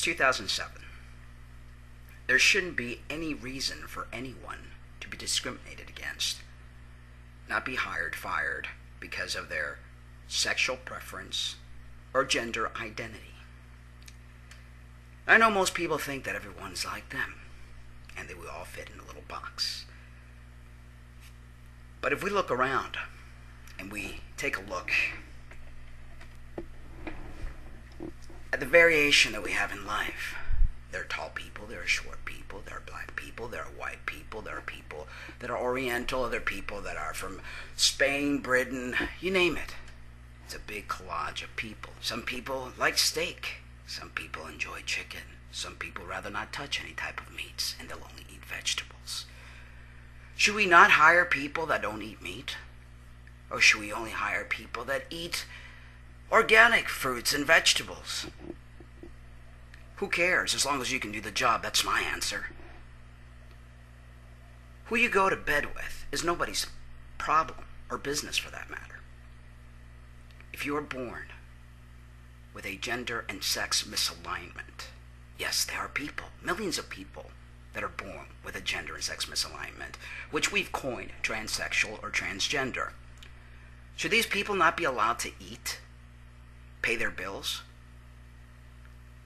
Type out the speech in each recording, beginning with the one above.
2007. There shouldn't be any reason for anyone to be discriminated against, not be hired, fired because of their sexual preference or gender identity. I know most people think that everyone's like them, and they will all fit in a little box. But if we look around and we take a look at the variation that we have in life, there are tall people, there are short people, there are black people, there are white people, there are people that are Oriental, there are people that are from Spain, Britain, you name it. It's a big collage of people. Some people like steak. Some people enjoy chicken. Some people rather not touch any type of meats, and they'll only eat vegetables. Should we not hire people that don't eat meat? Or should we only hire people that eat organic fruits and vegetables? Who cares? As long as you can do the job, that's my answer. Who you go to bed with is nobody's problem, or business for that matter. If you are born with a gender and sex misalignment, yes, there are people, millions of people, that are born with a gender and sex misalignment, which we've coined transsexual or transgender. Should these people not be allowed to eat, pay their bills?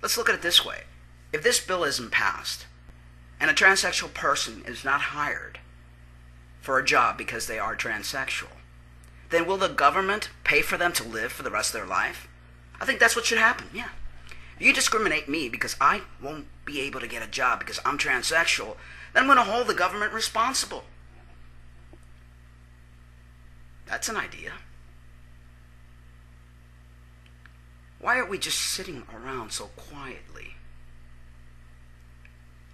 Let's look at it this way. If this bill isn't passed, and a transsexual person is not hired for a job because they are transsexual, then will the government pay for them to live for the rest of their life? I think that's what should happen, yeah. If you discriminate me because I won't be able to get a job because I'm transsexual, then I'm going to hold the government responsible. That's an idea. Why are we just sitting around so quietly,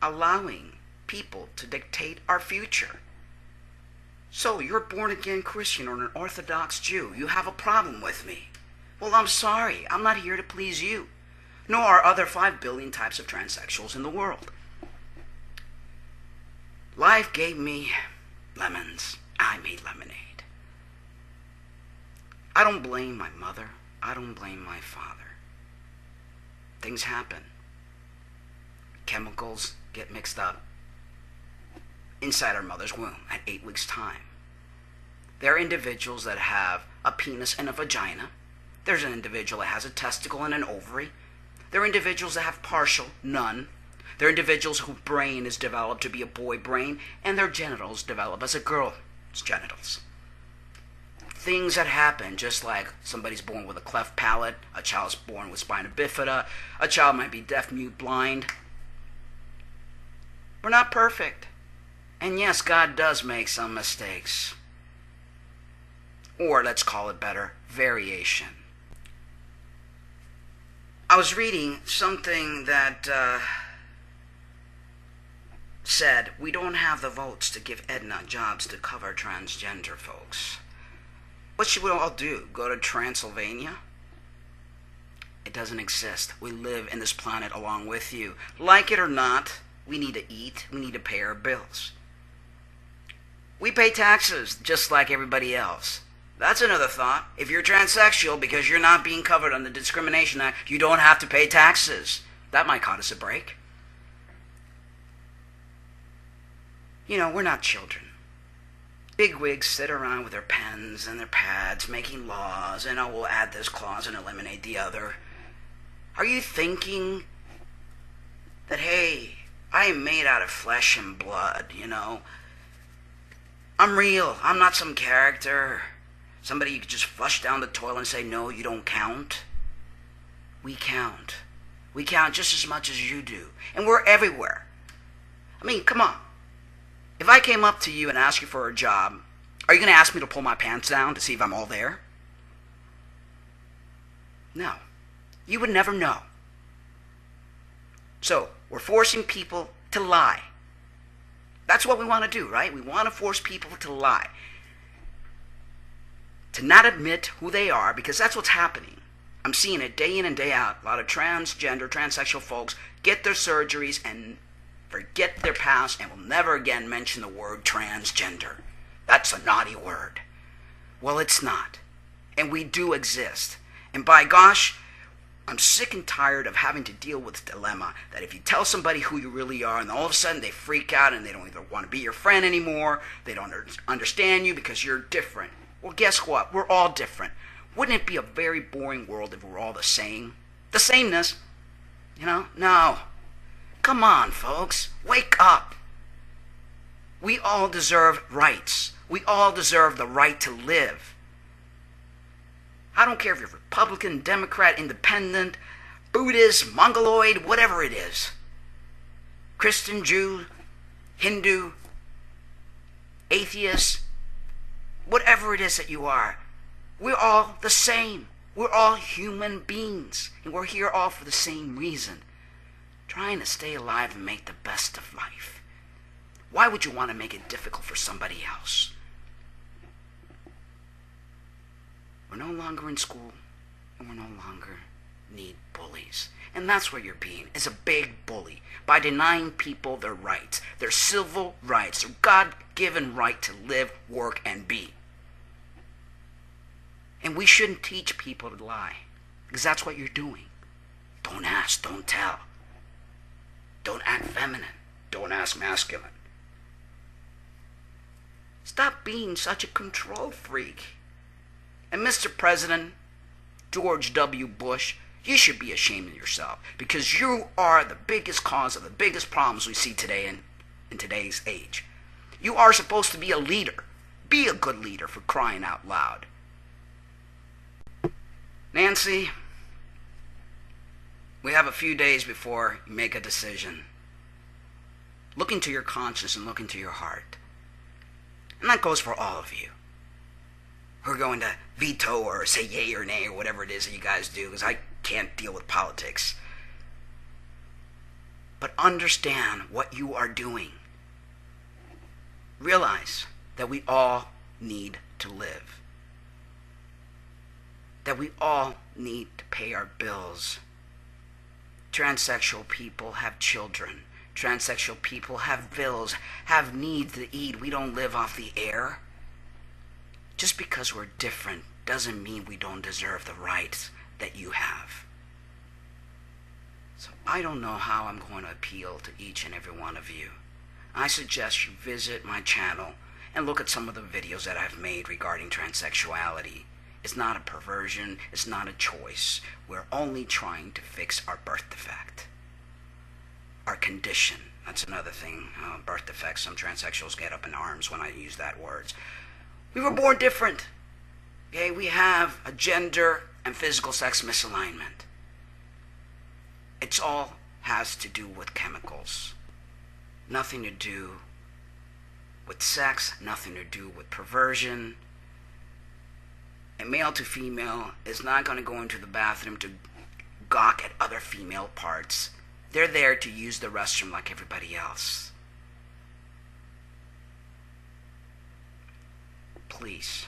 allowing people to dictate our future? So, you're a born-again Christian or an Orthodox Jew. You have a problem with me. Well, I'm sorry. I'm not here to please you. Nor are other 5 billion types of transsexuals in the world. Life gave me lemons. I made lemonade. I don't blame my mother. I don't blame my father. Things happen. Chemicals get mixed up inside our mother's womb at 8 weeks' time. There are individuals that have a penis and a vagina. There's an individual that has a testicle and an ovary. There are individuals that have partial, none. There are individuals whose brain is developed to be a boy brain, and their genitals develop as a girl's genitals. Things that happen, just like somebody's born with a cleft palate, a child's born with spina bifida, a child might be deaf, mute, blind. We're not perfect. And yes, God does make some mistakes. Or let's call it better, variation. I was reading something that said we don't have the votes to give Edna jobs to cover transgender folks. What should we all do? Go to Transylvania? It doesn't exist. We live in this planet along with you. Like it or not, we need to eat. We need to pay our bills. We pay taxes just like everybody else. That's another thought. If you're transsexual, because you're not being covered under the Discrimination Act, you don't have to pay taxes. That might cause us a break. You know, we're not children. Bigwigs sit around with their pens and their pads making laws, and we'll add this clause and eliminate the other. Are you thinking that, hey, I am made out of flesh and blood, you know? I'm real. I'm not some character. Somebody you could just flush down the toilet and say, no, you don't count. We count. We count just as much as you do. And we're everywhere. I mean, come on. If I came up to you and asked you for a job, are you going to ask me to pull my pants down to see if I'm all there? No. You would never know. So, we're forcing people to lie. That's what we want to do, right? We want to force people to lie. To not admit who they are, because that's what's happening. I'm seeing it day in and day out. A lot of transgender, transsexual folks get their surgeries and forget their past and will never again mention the word transgender. That's a naughty word. Well, it's not. And we do exist. And by gosh, I'm sick and tired of having to deal with the dilemma that if you tell somebody who you really are and all of a sudden they freak out and they don't either want to be your friend anymore, they don't understand you because you're different. Well, guess what? We're all different. Wouldn't it be a very boring world if we were all the same? The sameness, No. Come on, folks. Wake up. We all deserve rights. We all deserve the right to live. I don't care if you're Republican, Democrat, Independent, Buddhist, Mongoloid, whatever it is. Christian, Jew, Hindu, atheist, whatever it is that you are. We're all the same. We're all human beings. And we're here all for the same reason. Trying to stay alive and make the best of life. Why would you want to make it difficult for somebody else? We're no longer in school, and we no longer need bullies. And that's where you're being, is a big bully, by denying people their rights, their civil rights, their God-given right to live, work, and be. And we shouldn't teach people to lie, because that's what you're doing. Don't ask, don't tell. Don't act feminine, don't act masculine. Stop being such a control freak. And Mr. President, George W. Bush, you should be ashamed of yourself because you are the biggest cause of the biggest problems we see today in today's age. You are supposed to be a leader. Be a good leader, for crying out loud. Nancy, we have a few days before you make a decision. Look into your conscience and look into your heart. And that goes for all of you. We're going to veto or say yay or nay or whatever it is that you guys do, because I can't deal with politics. But understand what you are doing. Realize that we all need to live. That we all need to pay our bills. Transsexual people have children. Transsexual people have bills, have needs to eat. We don't live off the air. Just because we're different doesn't mean we don't deserve the rights that you have. So I don't know how I'm going to appeal to each and every one of you. I suggest you visit my channel and look at some of the videos that I've made regarding transsexuality. It's not a perversion, it's not a choice. We're only trying to fix our birth defect. Our condition. That's another thing. Birth defects. Some transsexuals get up in arms when I use that word. We were born different. Okay, we have a gender and physical sex misalignment. It's all has to do with chemicals. Nothing to do with sex, nothing to do with perversion. And male to female is not going to go into the bathroom to gawk at other female parts. They're there to use the restroom like everybody else. Please,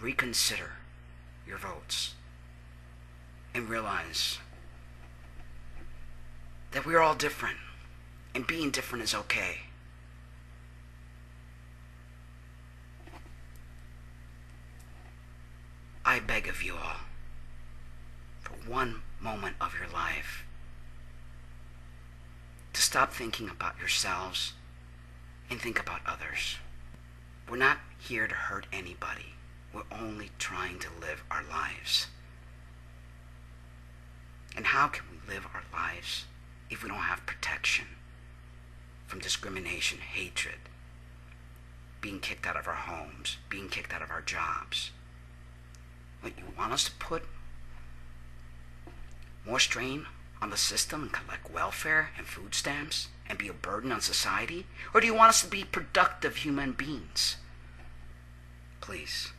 reconsider your votes and realize that we're all different and being different is okay. I beg of you all, for one moment of your life, to stop thinking about yourselves and think about others. We're not here to hurt anybody. We're only trying to live our lives. And how can we live our lives if we don't have protection from discrimination, hatred, being kicked out of our homes, being kicked out of our jobs? What, you want us to put more strain on the system and collect welfare and food stamps and be a burden on society? Or do you want us to be productive human beings? Please,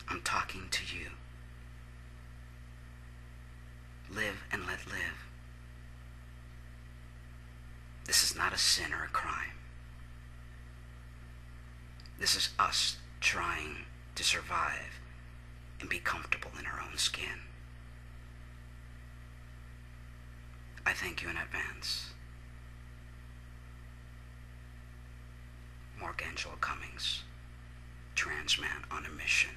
I'm talking to you. Live and let live. This is not a sin or a crime. This is us trying to survive and be comfortable in our own skin. I thank you in advance. Mark Angelo Cummings, trans man on a mission.